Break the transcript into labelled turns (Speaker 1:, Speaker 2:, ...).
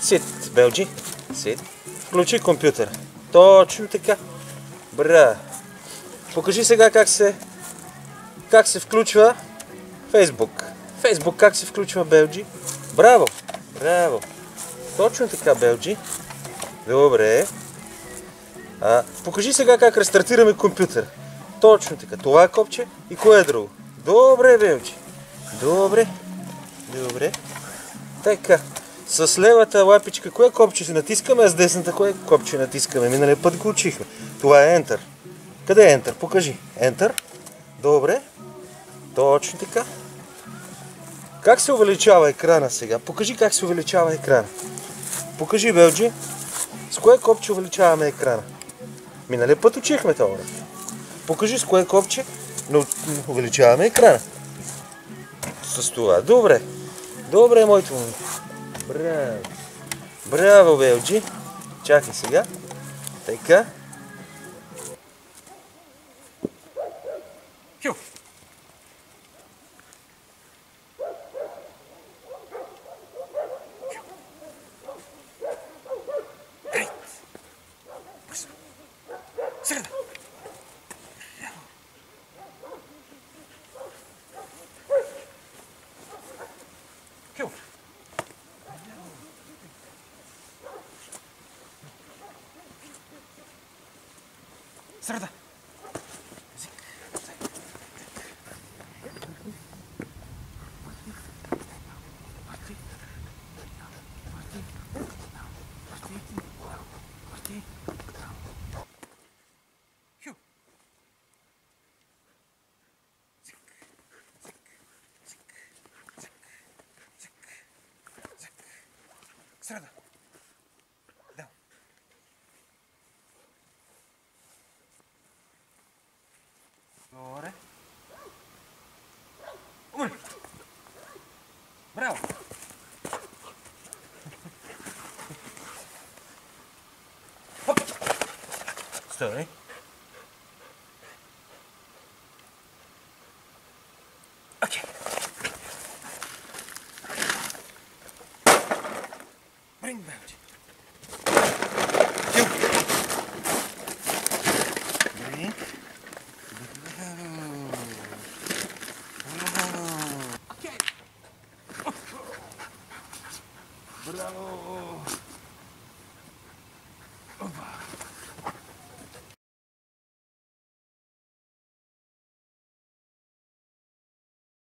Speaker 1: Сид, Белджи. Сид. Включи компютър. Точно така. Браво. Покажи сега как се включва Фейсбук. Фейсбук как се включва, Белджи. Браво. Браво. Точно така, Белджи. Добре. Покажи сега как рестартираме компютър. Точно така. Това е копче и кое е друго. Добре, Белджи. Добре. Добре. Така. С левата лапичка, кое копче се натискаме, а с десната кое копче натискаме? Миналия път го учихме. Това е Enter. Къде е Enter? Покажи. Enter. Добре. Точно така. Как се увеличава екрана сега? Покажи как се увеличава екрана. Покажи, Белджи. С кое копче увеличаваме екрана? Миналия път учихме това. Покажи с кое копче увеличаваме екрана. С това. Добре. Добре, моето момиче. Браво. Браво, Белджи. Чакай сега. Така.
Speaker 2: Хю. Ей. Бързо. Среда. Хю. Среда. Среда. Да. Добре. Умри. Браво. Хоп. Стой. Окей. Bring back.